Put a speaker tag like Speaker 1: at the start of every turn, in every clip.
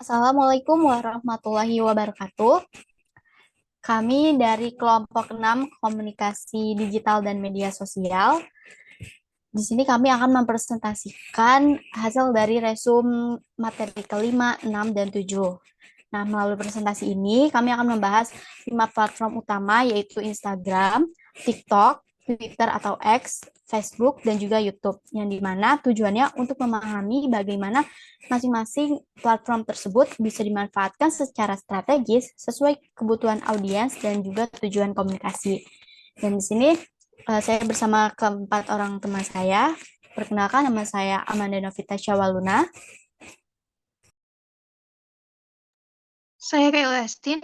Speaker 1: Assalamualaikum warahmatullahi wabarakatuh. Kami dari kelompok 6 Komunikasi Digital dan Media Sosial. Di sini kami akan mempresentasikan hasil dari resum materi kelima, 6, dan 7. Nah, melalui presentasi ini kami akan membahas 5 platform utama yaitu Instagram, TikTok, Twitter atau X, Facebook, dan juga YouTube, yang dimana tujuannya untuk memahami bagaimana masing-masing platform tersebut bisa dimanfaatkan secara strategis sesuai kebutuhan audiens dan juga tujuan komunikasi. Dan di sini saya bersama keempat orang teman saya. Perkenalkan, nama saya Amanda Novita Syawaluna.
Speaker 2: Saya Kak Westin.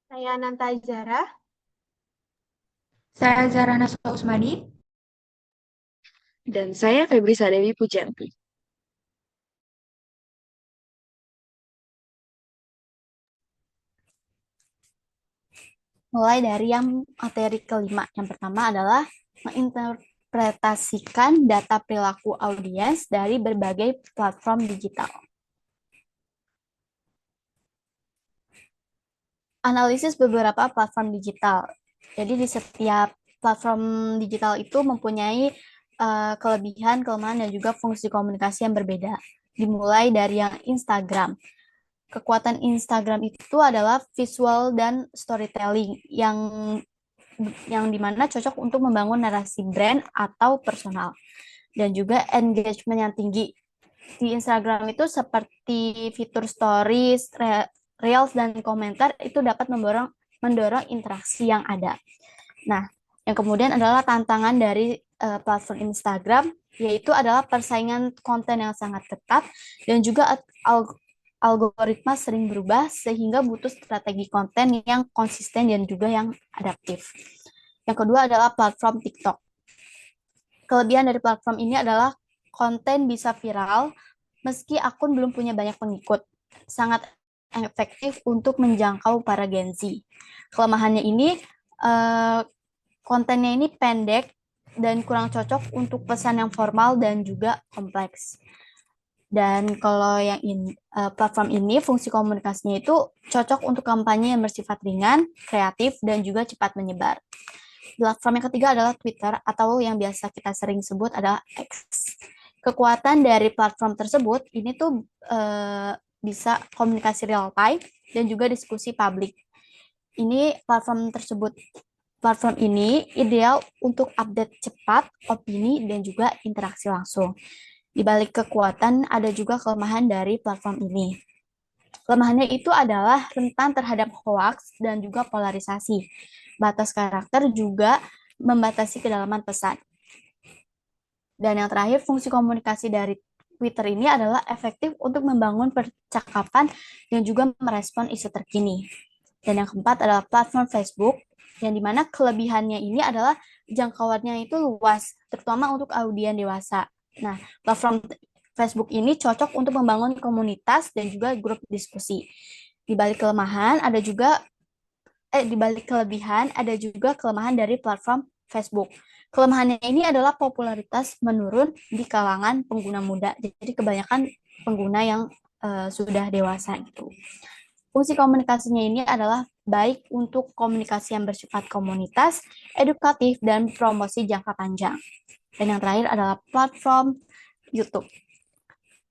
Speaker 3: Saya Nanta Zara.
Speaker 4: Saya Zara Naswa Usmadi.
Speaker 5: Dan saya Febri Sadewi Pujanti.
Speaker 1: Mulai dari yang materi kelima. Yang pertama adalah menginterpretasikan data perilaku audiens dari berbagai platform digital. Analisis beberapa platform digital. Jadi di setiap platform digital itu mempunyai kelebihan, kelemahan, dan juga fungsi komunikasi yang berbeda. Dimulai dari yang Instagram. Kekuatan Instagram itu adalah visual dan storytelling yang dimana cocok untuk membangun narasi brand atau personal. Dan juga engagement yang tinggi. Di Instagram itu seperti fitur stories, reels, dan komentar itu dapat mendorong interaksi yang ada. Nah, yang kemudian adalah tantangan dari platform Instagram, yaitu adalah persaingan konten yang sangat ketat dan juga algoritma sering berubah sehingga butuh strategi konten yang konsisten dan juga yang adaptif. Yang kedua adalah platform TikTok. Kelebihan dari platform ini adalah konten bisa viral meski akun belum punya banyak pengikut. Sangat efektif untuk menjangkau para Gen Z. Kelemahannya ini kontennya ini pendek dan kurang cocok untuk pesan yang formal dan juga kompleks. Dan kalau yang platform ini fungsi komunikasinya itu cocok untuk kampanye yang bersifat ringan, kreatif, dan juga cepat menyebar. Platform yang ketiga adalah Twitter atau yang biasa kita sering sebut adalah X. Kekuatan dari platform tersebut ini tuh bisa komunikasi real time dan juga diskusi publik. Platform ini ideal untuk update cepat, opini, dan juga interaksi langsung. Di balik kekuatan ada juga kelemahan dari platform ini. Kelemahannya itu adalah rentan terhadap hoax dan juga polarisasi. Batas karakter juga membatasi kedalaman pesan. Dan yang terakhir, fungsi komunikasi dari Twitter ini adalah efektif untuk membangun percakapan dan juga merespon isu terkini. Dan yang keempat adalah platform Facebook, yang dimana kelebihannya ini adalah jangkauannya itu luas, terutama untuk audiens dewasa. Nah, platform Facebook ini cocok untuk membangun komunitas dan juga grup diskusi. Di balik kelebihan ada juga kelemahan dari platform Facebook. Kelemahannya ini adalah popularitas menurun di kalangan pengguna muda. Jadi kebanyakan pengguna yang sudah dewasa gitu. Fungsi komunikasinya ini adalah baik untuk komunikasi yang bersifat komunitas, edukatif, dan promosi jangka panjang. Dan yang terakhir adalah platform YouTube.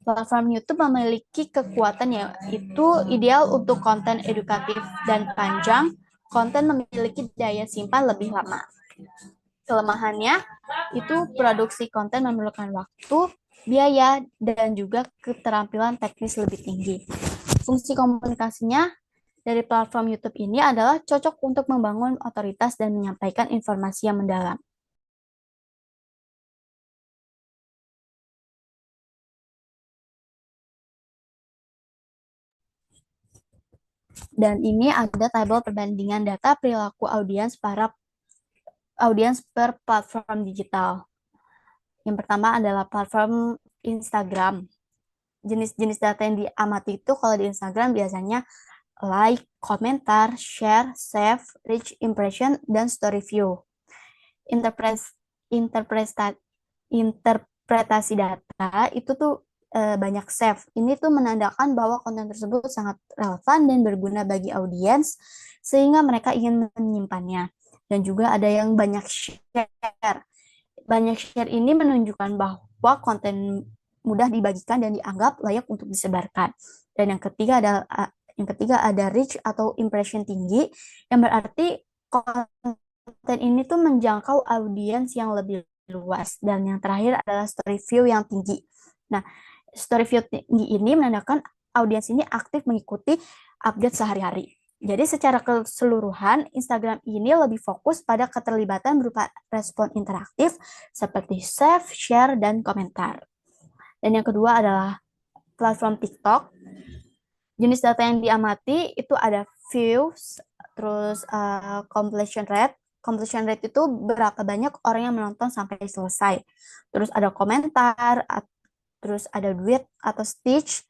Speaker 1: Platform YouTube memiliki kekuatan yaitu ideal untuk konten edukatif dan panjang. Konten memiliki daya simpan lebih lama. Kelemahannya itu produksi konten memerlukan waktu, biaya, dan juga keterampilan teknis lebih tinggi. Fungsi komunikasinya dari platform YouTube ini adalah cocok untuk membangun otoritas dan menyampaikan informasi yang mendalam. Dan ini ada tabel perbandingan data perilaku audiens per platform digital. Yang pertama adalah platform Instagram. Jenis-jenis data yang diamati itu kalau di Instagram biasanya like, komentar, share, save, reach impression, dan story view. Interpretasi data itu tuh banyak save. Ini tuh menandakan bahwa konten tersebut sangat relevan dan berguna bagi audiens sehingga mereka ingin menyimpannya. Dan juga ada yang banyak share. Banyak share ini menunjukkan bahwa konten mudah dibagikan dan dianggap layak untuk disebarkan. Dan yang ketiga ada reach atau impression tinggi, yang berarti konten ini tuh menjangkau audiens yang lebih luas. Dan yang terakhir adalah story view yang tinggi. Nah, story view tinggi ini menandakan audiens ini aktif mengikuti update sehari-hari. Jadi secara keseluruhan, Instagram ini lebih fokus pada keterlibatan berupa respon interaktif seperti save, share, dan komentar. Dan yang kedua adalah platform TikTok. Jenis data yang diamati itu ada views, terus completion rate. Completion rate itu berapa banyak orang yang menonton sampai selesai. Terus ada komentar, terus ada duet atau stitch,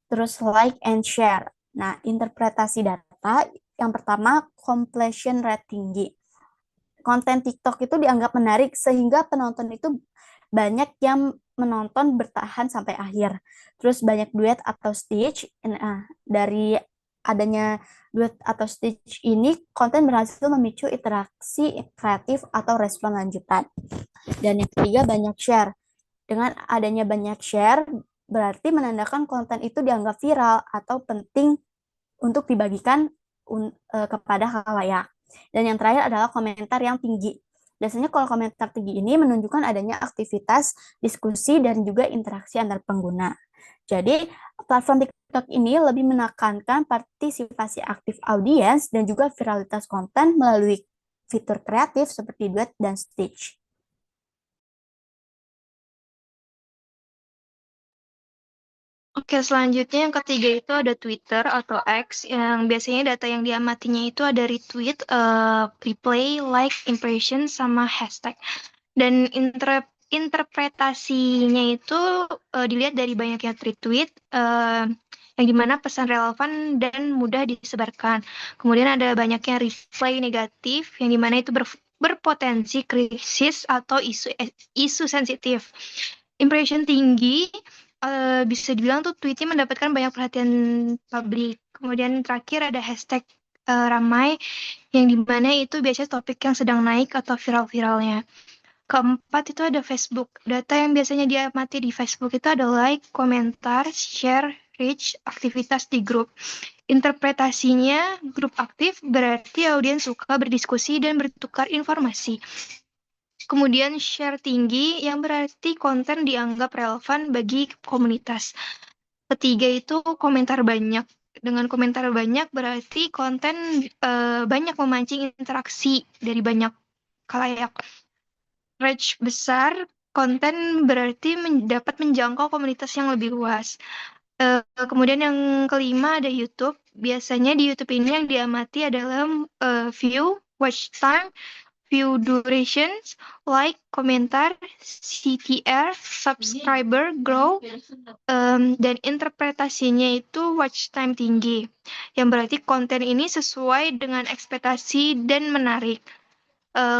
Speaker 1: terus like and share. Nah, interpretasi data yang pertama completion rate tinggi. Konten TikTok itu dianggap menarik sehingga penonton itu banyak yang menonton bertahan sampai akhir. Terus banyak duet atau stitch. Nah, dari adanya duet atau stitch ini, konten berhasil memicu interaksi kreatif atau respon lanjutan. Dan yang ketiga banyak share. Dengan adanya banyak share, berarti menandakan konten itu dianggap viral atau penting untuk dibagikan kepada khalayak. Dan yang terakhir adalah komentar yang tinggi. Biasanya kalau komentar tinggi ini menunjukkan adanya aktivitas diskusi dan juga interaksi antar pengguna. Jadi, platform TikTok ini lebih menekankan partisipasi aktif audiens dan juga viralitas konten melalui fitur kreatif seperti duet dan stitch.
Speaker 2: Oke, selanjutnya yang ketiga itu ada Twitter atau X, yang biasanya data yang diamatinya itu ada retweet, replay, like, impression, sama hashtag. Dan interpretasinya itu dilihat dari banyaknya retweet, yang dimana pesan relevan dan mudah disebarkan. Kemudian ada banyaknya replay negatif, yang dimana itu berpotensi krisis atau isu sensitif. Impression tinggi, bisa dibilang tuh tweetnya mendapatkan banyak perhatian publik. Kemudian terakhir ada hashtag ramai, yang dimana itu biasanya topik yang sedang naik atau viral-viralnya. Keempat itu ada Facebook. Data yang biasanya diamati di Facebook itu ada like, komentar, share, reach, aktivitas di grup. Interpretasinya, grup aktif berarti audiens suka berdiskusi dan bertukar informasi. Kemudian share tinggi yang berarti konten dianggap relevan bagi komunitas. Ketiga itu komentar banyak. Dengan komentar banyak berarti konten banyak memancing interaksi dari banyak khalayak. Reach besar, konten berarti dapat menjangkau komunitas yang lebih luas. Kemudian yang kelima ada YouTube. Biasanya di YouTube ini yang diamati adalah view, watch time, view durations, like, komentar, CTR, subscriber, grow, dan interpretasinya itu watch time tinggi. Yang berarti konten ini sesuai dengan ekspektasi dan menarik.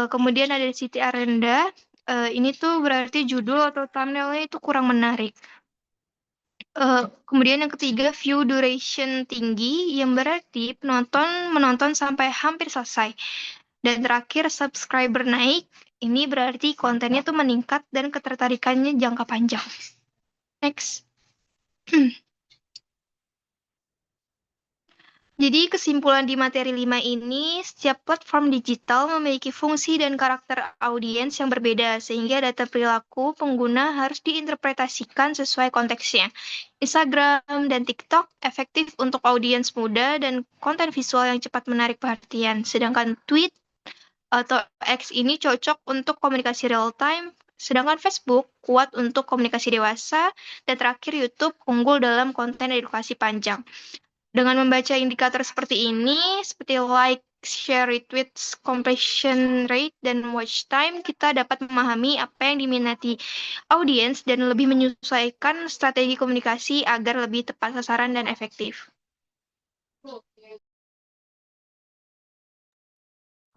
Speaker 2: Kemudian ada CTR rendah, ini tuh berarti judul atau thumbnailnya itu kurang menarik. Kemudian yang ketiga, view duration tinggi, yang berarti penonton menonton sampai hampir selesai. Dan terakhir, subscriber naik, ini berarti kontennya tuh meningkat dan ketertarikannya jangka panjang. Next. Jadi kesimpulan di materi 5 ini, setiap platform digital memiliki fungsi dan karakter audiens yang berbeda, sehingga data perilaku pengguna harus diinterpretasikan sesuai konteksnya. Instagram dan TikTok efektif untuk audiens muda dan konten visual yang cepat menarik perhatian, sedangkan tweet atau X ini cocok untuk komunikasi real time, sedangkan Facebook kuat untuk komunikasi dewasa, dan terakhir YouTube unggul dalam konten edukasi panjang. Dengan membaca indikator seperti ini, seperti like, share, retweets, completion rate, dan watch time, kita dapat memahami apa yang diminati audiens dan lebih menyesuaikan strategi komunikasi agar lebih tepat sasaran dan efektif.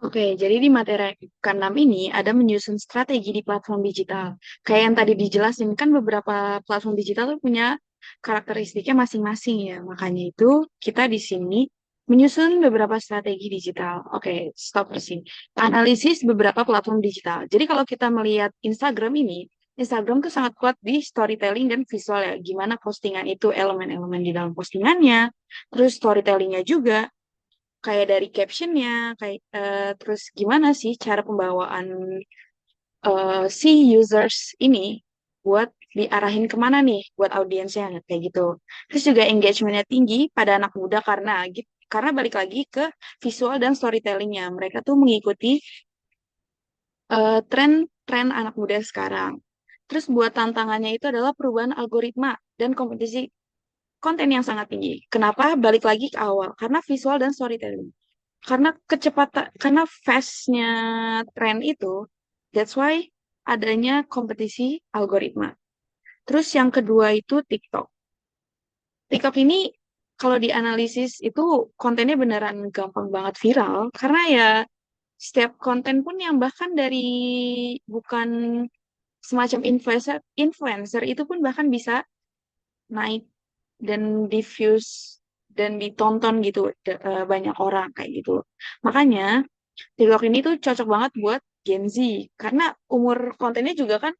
Speaker 5: Oke, jadi di materi ke-6 ini ada menyusun strategi di platform digital. Kayak yang tadi dijelasin, kan beberapa platform digital tuh punya karakteristiknya masing-masing ya. Makanya itu kita di sini menyusun beberapa strategi digital. Oke, stop di sini. Analisis beberapa platform digital. Jadi kalau kita melihat Instagram ini, Instagram tuh sangat kuat di storytelling dan visual ya. Gimana postingan itu, elemen-elemen di dalam postingannya, terus storytellingnya juga kayak dari captionnya, kayak terus gimana sih cara pembawaan si users ini buat diarahin kemana nih buat audiensnya kayak gitu. Terus juga engagementnya tinggi pada anak muda karena balik lagi ke visual dan storytellingnya. Mereka tuh mengikuti tren-tren anak muda sekarang. Terus buat tantangannya itu adalah perubahan algoritma dan kompetisi konten yang sangat tinggi. Kenapa? Balik lagi ke awal, karena visual dan storytelling. Karena fast-nya tren itu, that's why adanya kompetisi algoritma. Terus yang kedua itu TikTok. TikTok ini kalau dianalisis itu kontennya beneran gampang banget viral karena ya setiap konten pun yang bahkan dari bukan semacam influencer itu pun bahkan bisa naik dan diffuse dan ditonton gitu banyak orang kayak gitu. Makanya TikTok ini tuh cocok banget buat Gen Z karena umur kontennya juga kan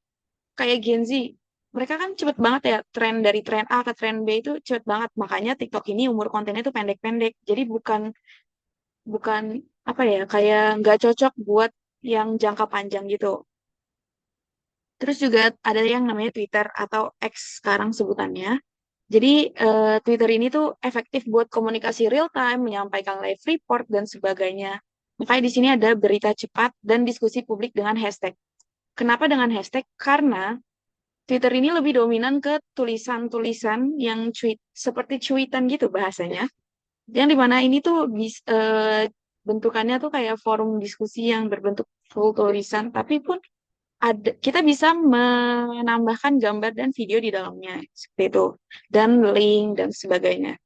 Speaker 5: kayak Gen Z. Mereka kan cepet banget ya tren dari tren A ke tren B itu cepet banget. Makanya TikTok ini umur kontennya tuh pendek-pendek. Jadi bukan bukan apa ya kayak nggak cocok buat yang jangka panjang gitu. Terus juga ada yang namanya Twitter atau X sekarang sebutannya. Jadi Twitter ini tuh efektif buat komunikasi real time, menyampaikan live report dan sebagainya. Makanya di sini ada berita cepat dan diskusi publik dengan hashtag. Kenapa dengan hashtag? Karena Twitter ini lebih dominan ke tulisan-tulisan yang seperti cuitan gitu bahasanya. Yang dimana ini tuh bentukannya tuh kayak forum diskusi yang berbentuk full tulisan, tapi pun kita bisa menambahkan gambar dan video di dalamnya seperti itu dan link dan sebagainya.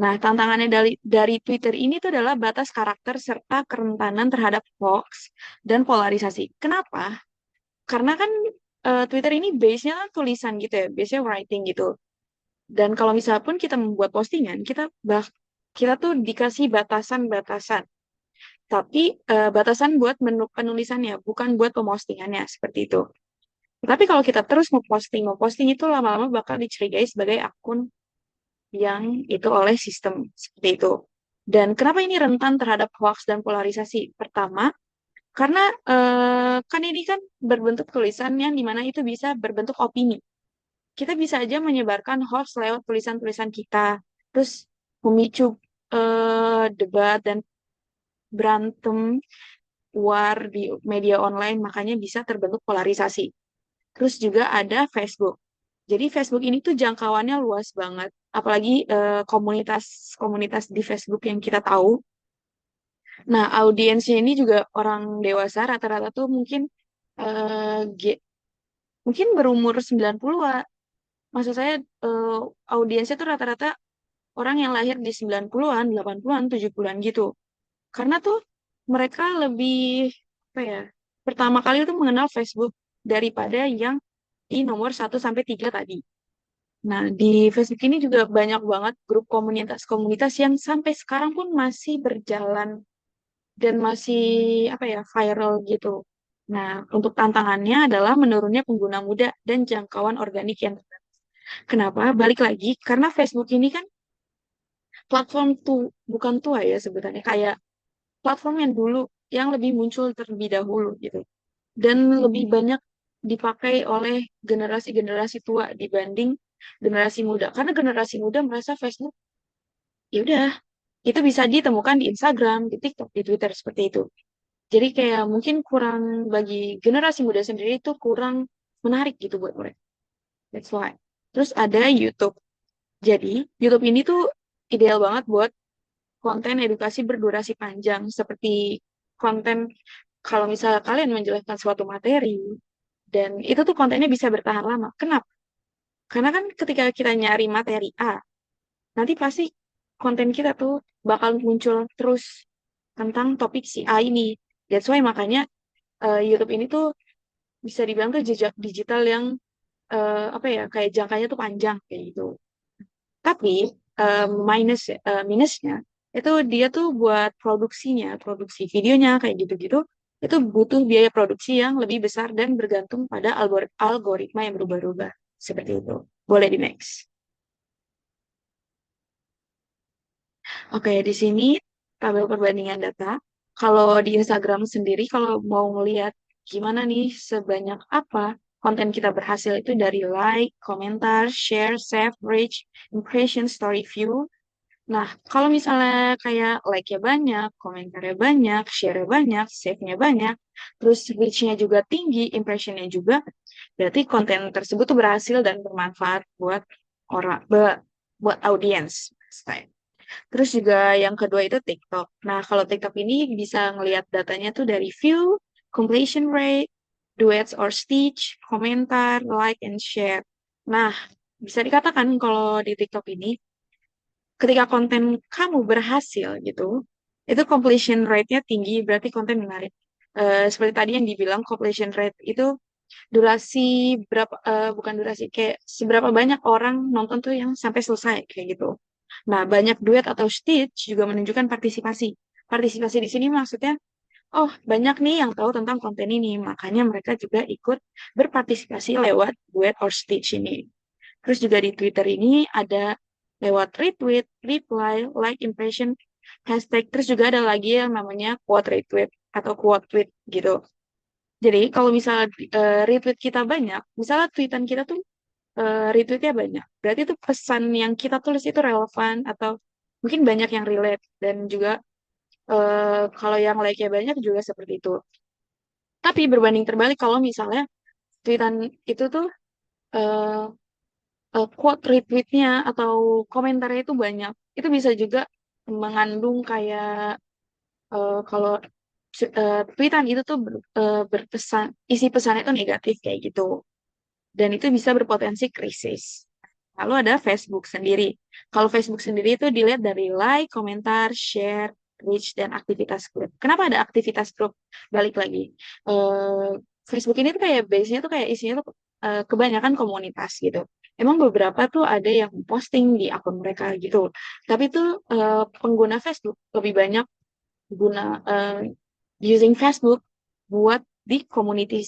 Speaker 5: Nah, tantangannya dari Twitter ini tuh adalah batas karakter serta kerentanan terhadap hoax dan polarisasi. Kenapa? Karena kan Twitter ini base-nya kan tulisan gitu ya, base-nya writing gitu. Dan kalau misalnya pun kita membuat postingan, kita tuh dikasih batasan-batasan. Tapi batasan buat menu penulisannya, bukan buat pemostingannya seperti itu. Tapi kalau kita terus mau posting itu lama-lama bakal dicurigai sebagai akun yang itu oleh sistem seperti itu. Dan kenapa ini rentan terhadap hoax dan polarisasi? Pertama, karena kan ini kan berbentuk tulisan yang dimana itu bisa berbentuk opini. Kita bisa aja menyebarkan hoax lewat tulisan-tulisan kita, terus memicu debat dan berantem war di media online, makanya bisa terbentuk polarisasi. Terus juga ada Facebook. Jadi Facebook ini tuh jangkauannya luas banget. Apalagi komunitas-komunitas di Facebook yang kita tahu. Nah, audiensnya ini juga orang dewasa rata-rata tuh mungkin berumur 90-an. Maksud saya audiensnya tuh rata-rata orang yang lahir di 90-an, 80-an, 70-an gitu. Karena tuh mereka lebih apa ya? Pertama kali tuh mengenal Facebook daripada yang di nomor 1 sampai 3 tadi. Nah, di Facebook ini juga banyak banget grup komunitas-komunitas yang sampai sekarang pun masih berjalan dan masih apa ya, viral gitu. Nah, untuk tantangannya adalah menurunnya pengguna muda dan jangkauan organik yang terbatas. Kenapa? Balik lagi, karena Facebook ini kan platform tuh bukan tua ya sebenarnya, kayak platform yang dulu yang lebih muncul terlebih dahulu gitu. Dan lebih banyak dipakai oleh generasi-generasi tua dibanding generasi muda. Karena generasi muda merasa Facebook, ya udah, itu bisa ditemukan di Instagram, di TikTok, di Twitter seperti itu. Jadi kayak mungkin kurang bagi generasi muda sendiri itu kurang menarik gitu buat mereka. That's why. Terus ada YouTube. Jadi YouTube ini tuh ideal banget buat konten edukasi berdurasi panjang seperti konten kalau misalnya kalian menjelaskan suatu materi dan itu tuh kontennya bisa bertahan lama. Kenapa? Karena kan ketika kita nyari materi A, nanti pasti konten kita tuh bakal muncul terus tentang topik si A ini. That's why makanya YouTube ini tuh bisa dibilang tuh jejak digital yang apa ya, kayak jangkanya tuh panjang kayak gitu. Tapi minusnya itu dia tuh buat produksinya, produksi videonya kayak gitu-gitu, itu butuh biaya produksi yang lebih besar dan bergantung pada algoritma yang berubah-ubah. Seperti itu. Boleh di next. Oke, di sini tabel perbandingan data. Kalau di Instagram sendiri, kalau mau ngelihat gimana nih sebanyak apa konten kita berhasil itu dari like, komentar, share, save, reach, impression, story view. Nah, kalau misalnya kayak like-nya banyak, komentarnya banyak, share-nya banyak, save-nya banyak, terus reach-nya juga tinggi, impression-nya juga, berarti konten tersebut tuh berhasil dan bermanfaat buat orang, buat audiens. Terus juga yang kedua itu TikTok. Nah, kalau TikTok ini bisa ngelihat datanya tuh dari view, completion rate, duets or stitch, komentar, like, and share. Nah, bisa dikatakan kalau di TikTok ini, ketika konten kamu berhasil gitu, itu completion rate-nya tinggi, berarti konten menarik. Seperti tadi yang dibilang completion rate itu durasi berapa, bukan durasi, kayak seberapa banyak orang nonton tuh yang sampai selesai kayak gitu. Nah, banyak duet atau stitch juga menunjukkan partisipasi. Partisipasi di sini maksudnya, oh banyak nih yang tahu tentang konten ini, makanya mereka juga ikut berpartisipasi lewat duet or stitch ini. Terus juga di Twitter ini ada lewat retweet, reply, like, impression, hashtag. Terus juga ada lagi yang namanya quote retweet atau quote tweet gitu. Jadi kalau misalnya retweet kita banyak, misalnya tweetan kita tuh retweetnya banyak, berarti itu pesan yang kita tulis itu relevan atau mungkin banyak yang relate dan juga kalau yang like-nya banyak juga seperti itu. Tapi berbanding terbalik kalau misalnya tweetan itu tuh eh, quote retweetnya atau komentarnya itu banyak, itu bisa juga mengandung kayak kalau tweetan itu tuh berpesan, isi pesannya itu negatif kayak gitu, dan itu bisa berpotensi krisis. Lalu ada Facebook sendiri. Kalau Facebook sendiri itu dilihat dari like, komentar, share, reach, dan aktivitas grup. Kenapa ada aktivitas grup? Balik lagi. Eh, Facebook ini tuh kayak base-nya tuh kayak isinya tuh kebanyakan komunitas gitu. Emang beberapa tuh ada yang posting di akun mereka gitu. Tapi tuh pengguna Facebook lebih banyak guna using Facebook buat di community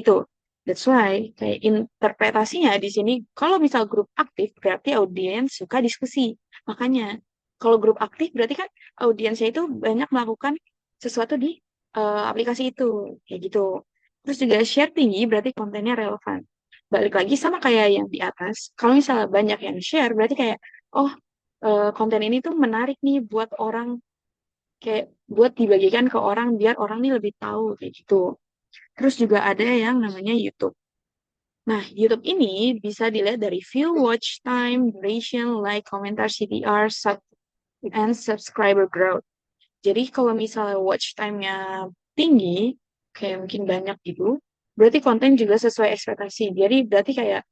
Speaker 5: itu. That's why kayak interpretasinya di sini kalau misal grup aktif berarti audiens suka diskusi. Makanya kalau grup aktif berarti kan audiensnya itu banyak melakukan sesuatu di aplikasi itu kayak gitu. Terus juga share tinggi berarti kontennya relevan. Balik lagi sama kayak yang di atas. Kalau misalnya banyak yang share berarti kayak oh konten ini tuh menarik nih buat orang, kayak buat dibagikan ke orang biar orang nih lebih tahu kayak gitu. Terus juga ada yang namanya YouTube. Nah, YouTube ini bisa dilihat dari view, watch time, duration, like, komentar, CTR, and subscriber growth. Jadi kalau misalnya watch time-nya tinggi, kayak mungkin banyak gitu, berarti konten juga sesuai ekspektasi. Jadi berarti kayak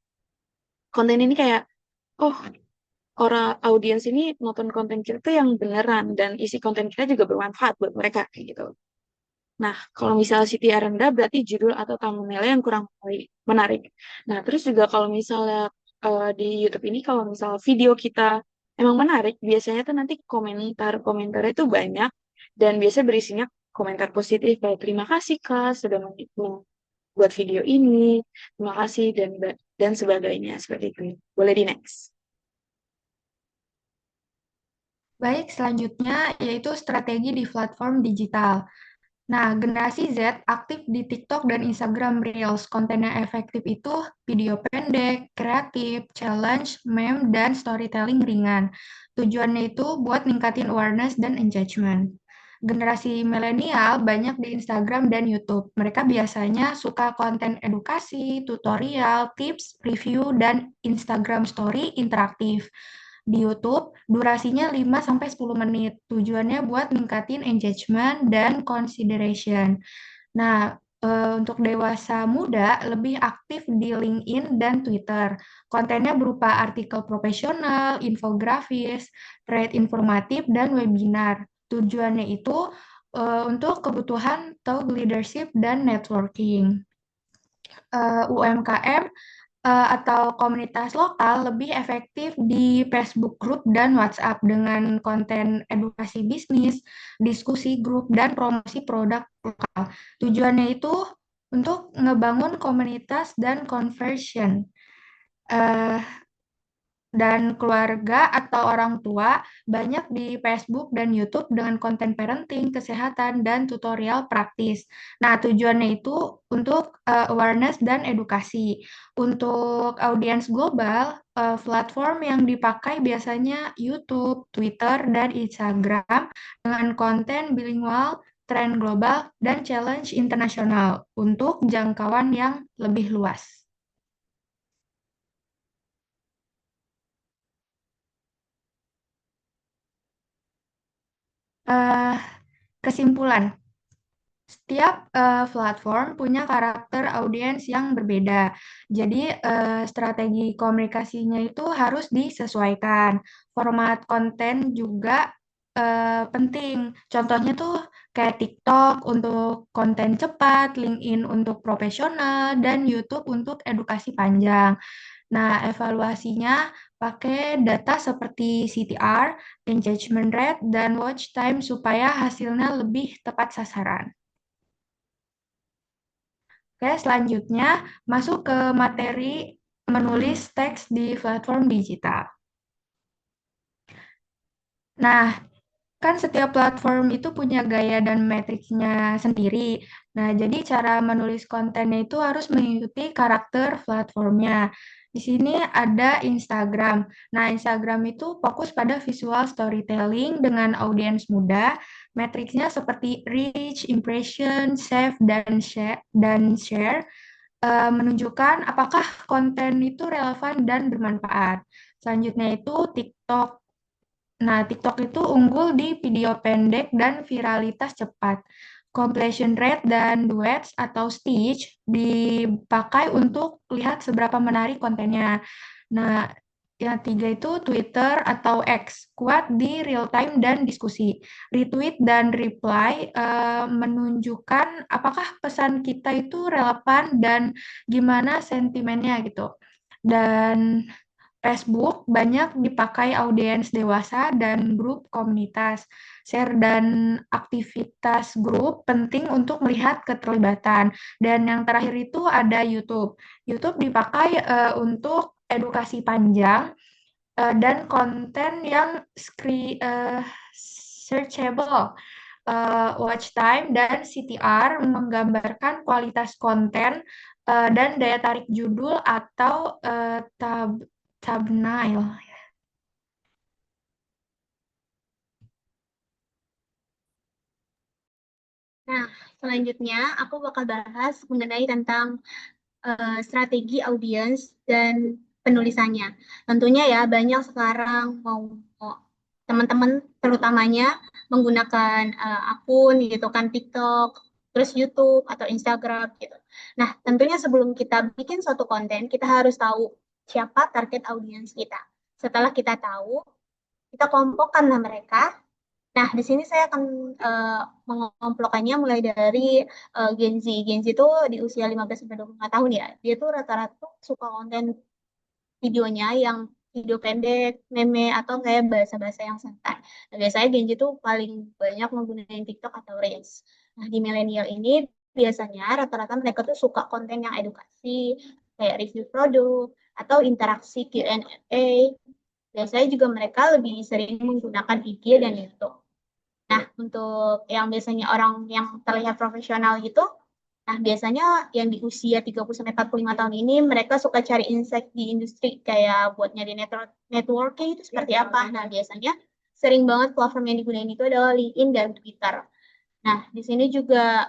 Speaker 5: konten ini kayak, oh orang audiens ini nonton konten kita tuh yang beneran dan isi konten kita juga bermanfaat buat mereka kayak gitu. Nah, kalau misalnya CTR rendah berarti judul atau thumbnail yang kurang menarik. Nah, terus juga kalau misalnya di YouTube ini kalau misalnya video kita emang menarik, biasanya tuh nanti komentar-komentar itu banyak dan biasa berisinya komentar positif kayak terima kasih Kak sudah membuat video ini, terima kasih dan sebagainya seperti itu. Boleh di next.
Speaker 3: Baik, selanjutnya yaitu strategi di platform digital. Nah, generasi Z aktif di TikTok dan Instagram Reels. Konten yang efektif itu video pendek, kreatif, challenge, meme, dan storytelling ringan. Tujuannya itu buat ningkatin awareness dan engagement. Generasi milenial banyak di Instagram dan YouTube. Mereka biasanya suka konten edukasi, tutorial, tips, review, dan Instagram story interaktif. Di YouTube, durasinya 5-10 menit. Tujuannya buat ningkatin engagement dan consideration. Nah, untuk dewasa muda lebih aktif di LinkedIn dan Twitter. Kontennya berupa artikel profesional, infografis, thread informatif, dan webinar. Tujuannya itu untuk kebutuhan thought leadership dan networking. UMKM atau komunitas lokal lebih efektif di Facebook Group dan WhatsApp dengan konten edukasi bisnis, diskusi grup, dan promosi produk lokal. Tujuannya itu untuk ngebangun komunitas dan conversion. Eh, dan keluarga atau orang tua banyak di Facebook dan YouTube dengan konten parenting, kesehatan, dan tutorial praktis. Nah, tujuannya itu untuk awareness dan edukasi. Untuk audiens global, platform yang dipakai biasanya YouTube, Twitter, dan Instagram dengan konten bilingual, tren global, dan challenge internasional untuk jangkauan yang lebih luas. Eh, Kesimpulan, setiap platform punya karakter audiens yang berbeda. Jadi, strategi komunikasinya itu harus disesuaikan. Format konten juga penting. Contohnya tuh kayak TikTok untuk konten cepat, LinkedIn untuk profesional, dan YouTube untuk edukasi panjang. Nah, evaluasinya pakai data seperti CTR, engagement rate, dan watch time supaya hasilnya lebih tepat sasaran. Oke, selanjutnya masuk ke materi menulis teks di platform digital. Nah, kan setiap platform itu punya gaya dan matriksnya sendiri. Nah, jadi cara menulis kontennya itu harus mengikuti karakter platformnya. Di sini ada Instagram. Nah, Instagram itu fokus pada visual storytelling dengan audiens muda. Matriksnya seperti reach, impression, save, dan share menunjukkan apakah konten itu relevan dan bermanfaat. Selanjutnya itu TikTok. Nah, TikTok itu unggul di video pendek dan viralitas cepat. Completion rate dan duets atau stitch dipakai untuk lihat seberapa menarik kontennya. Nah, yang tiga itu Twitter atau X, kuat di real time dan diskusi. Retweet dan reply menunjukkan apakah pesan kita itu relevan dan gimana sentimennya gitu. Dan Facebook banyak dipakai audiens dewasa dan grup komunitas. Share dan aktivitas grup penting untuk melihat keterlibatan. Dan yang terakhir itu ada YouTube. YouTube dipakai untuk edukasi panjang dan konten yang searchable. Watch time dan CTR menggambarkan kualitas konten dan daya tarik judul atau thumbnail.
Speaker 4: Nah, selanjutnya aku bakal bahas mengenai tentang strategi audiens dan penulisannya. Tentunya ya banyak sekarang mau teman-teman terutamanya menggunakan akun gitu kan TikTok, terus YouTube atau Instagram gitu. Nah, tentunya sebelum kita bikin suatu konten, kita harus tahu siapa target audiens kita. Setelah kita tahu, kita kelompokkanlah mereka. Nah, di sini saya akan mengomplokannya mulai dari Gen Z. Gen Z itu di usia 15-25 tahun ya. Dia tuh rata-rata suka konten videonya yang video pendek, meme, atau kayak bahasa-bahasa yang santai. Nah, biasanya Gen Z itu paling banyak menggunakan TikTok atau Reels. Nah, di milenial ini biasanya rata-rata mereka tuh suka konten yang edukasi, kayak review produk, atau interaksi Q&A. Biasanya juga mereka lebih sering menggunakan IG dan YouTube. Nah, untuk yang biasanya orang yang terlihat profesional gitu, nah biasanya yang di usia 30-45 tahun ini mereka suka cari insight di industri kayak buat nyari networking itu seperti apa. Nah, biasanya sering banget platform yang digunakan itu adalah LinkedIn dan Twitter. Nah, di sini juga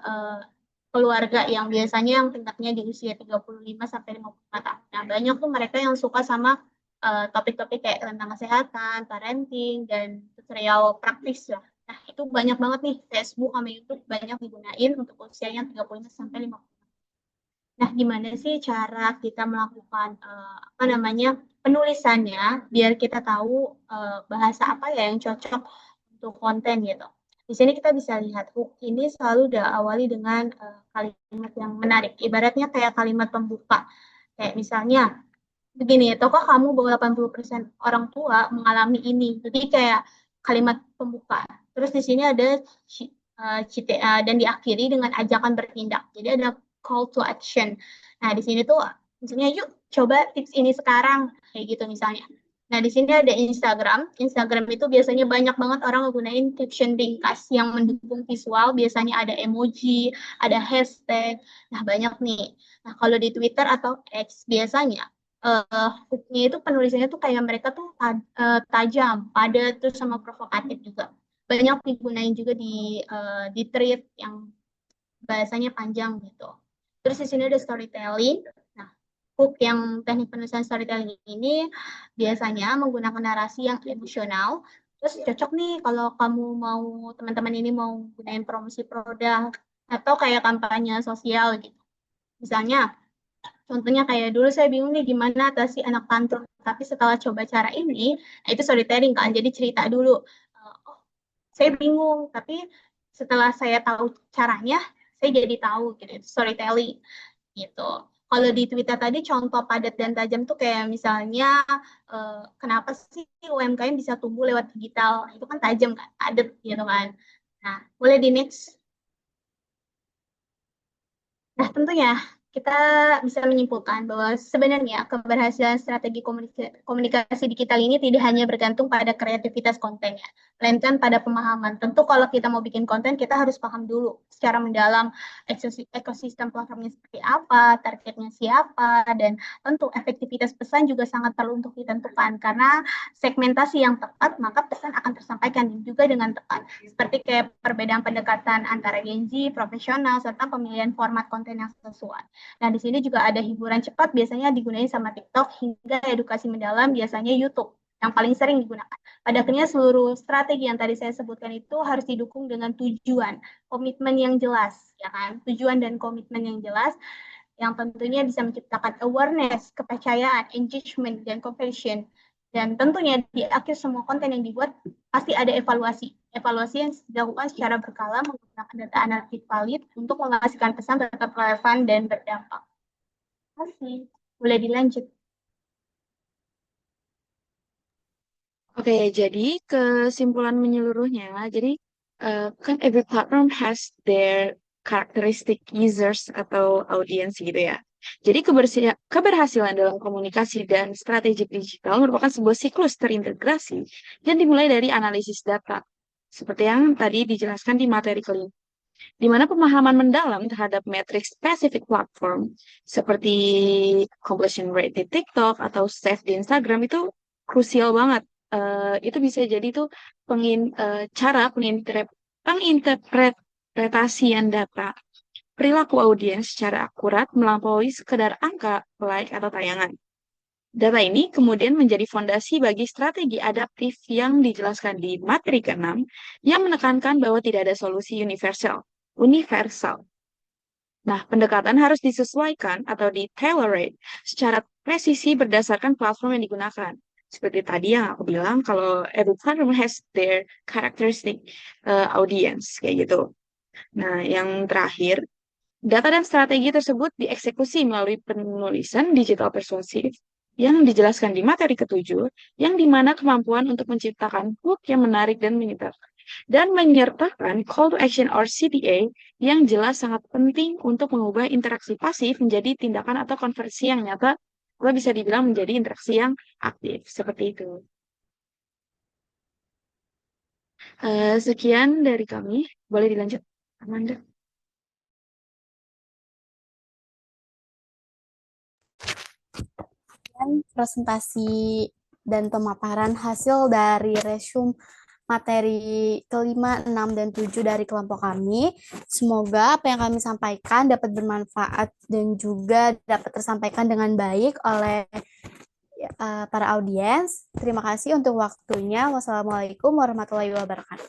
Speaker 4: keluarga yang biasanya yang tingkatnya di usia 35-55 tahun. Nah, banyak tuh mereka yang suka sama topik-topik kayak tentang kesehatan, parenting, dan tutorial praktis lah. Nah, itu banyak banget nih Facebook sama YouTube banyak digunain untuk usianya 35-50. Nah, gimana sih cara kita melakukan apa namanya penulisannya biar kita tahu bahasa apa ya yang cocok untuk konten gitu. Di sini kita bisa lihat hook ini selalu diawali dengan kalimat yang menarik. Ibaratnya kayak kalimat pembuka. Kayak misalnya, begini, tahukah kamu bahwa 80% orang tua mengalami ini? Jadi kayak kalimat pembuka. Terus di sini ada dan diakhiri dengan ajakan bertindak. Jadi ada call to action. Nah, di sini tuh misalnya yuk coba tips ini sekarang kayak gitu misalnya. Nah, di sini ada Instagram. Instagram itu biasanya banyak banget orang menggunakan caption ringkas yang mendukung visual. Biasanya ada emoji, ada hashtag. Nah, banyak nih. Nah, kalau di Twitter atau X biasanya hooknya itu penulisannya tuh kayak mereka tuh tajam, padat, terus sama provokatif juga. Banyak digunain juga di thread yang bahasanya panjang gitu. Terus di sini ada storytelling. Nah, hook yang teknik penulisan storytelling ini biasanya menggunakan narasi yang emosional. Terus cocok nih kalau kamu mau teman-teman ini mau gunain promosi produk atau kayak kampanye sosial gitu. Misalnya contohnya kayak dulu saya bingung nih gimana atasi anak tantrum. Tapi setelah coba cara ini, nah itu storytelling kan. Jadi cerita dulu. Oh, saya bingung. Tapi setelah saya tahu caranya, saya jadi tahu gitu. Itu storytelling gitu. Kalau di Twitter tadi contoh padat dan tajam tuh kayak misalnya kenapa sih UMKM bisa tumbuh lewat digital? Itu kan tajam kan, padat gitu kan. Nah, boleh di next. Nah, tentunya kita bisa menyimpulkan bahwa sebenarnya keberhasilan strategi komunikasi digital ini tidak hanya bergantung pada kreativitas kontennya, melainkan pada pemahaman. Tentu kalau kita mau bikin konten, kita harus paham dulu secara mendalam ekosistem platformnya seperti apa, targetnya siapa, dan tentu efektivitas pesan juga sangat perlu untuk ditentukan. Karena segmentasi yang tepat, maka pesan akan tersampaikan juga dengan tepat. Seperti kayak perbedaan pendekatan antara Gen Z, profesional, serta pemilihan format konten yang sesuai. Nah, di sini juga ada hiburan cepat biasanya digunakan sama TikTok hingga edukasi mendalam biasanya YouTube yang paling sering digunakan. Pada akhirnya seluruh strategi yang tadi saya sebutkan itu harus didukung dengan tujuan, komitmen yang jelas, ya kan? Tujuan dan komitmen yang jelas yang tentunya bisa menciptakan awareness, kepercayaan, engagement, dan conversion. Dan tentunya di akhir semua konten yang dibuat pasti ada evaluasi. Evaluasi yang dilakukan secara berkala menggunakan data analitik valid untuk memastikan pesan tetap relevan dan berdampak. Terima kasih. Boleh dilanjut.
Speaker 5: Oke, jadi kesimpulan menyeluruhnya, jadi kan every platform has their characteristic users atau audience gitu ya. Jadi keberhasilan dalam komunikasi dan strategi digital merupakan sebuah siklus terintegrasi yang dimulai dari analisis data, seperti yang tadi dijelaskan di materi kelima, di mana pemahaman mendalam terhadap metrik spesifik platform seperti completion rate di TikTok atau save di Instagram itu krusial banget. Itu bisa jadi tuh cara penginterpretasian data perilaku audiens secara akurat melampaui sekedar angka, like, atau tayangan. Data ini kemudian menjadi fondasi bagi strategi adaptif yang dijelaskan di materi ke-6 yang menekankan bahwa tidak ada solusi universal. Nah, pendekatan harus disesuaikan atau di-tailor-made secara presisi berdasarkan platform yang digunakan. Seperti tadi yang aku bilang, kalau every platform has their characteristic audience, kayak gitu. Nah, yang terakhir, data dan strategi tersebut dieksekusi melalui penulisan digital persuasif yang dijelaskan di materi ke-7, yang dimana kemampuan untuk menciptakan hook yang menarik dan menyertakan call to action or CTA yang jelas sangat penting untuk mengubah interaksi pasif menjadi tindakan atau konversi yang nyata, atau bisa dibilang menjadi interaksi yang aktif, seperti itu. Sekian dari kami, boleh dilanjut, Amanda.
Speaker 1: Presentasi dan pemaparan hasil dari resume materi kelima, 6, dan 7 dari kelompok kami. Semoga apa yang kami sampaikan dapat bermanfaat dan juga dapat tersampaikan dengan baik oleh para audiens. Terima kasih untuk waktunya. Wassalamualaikum warahmatullahi wabarakatuh.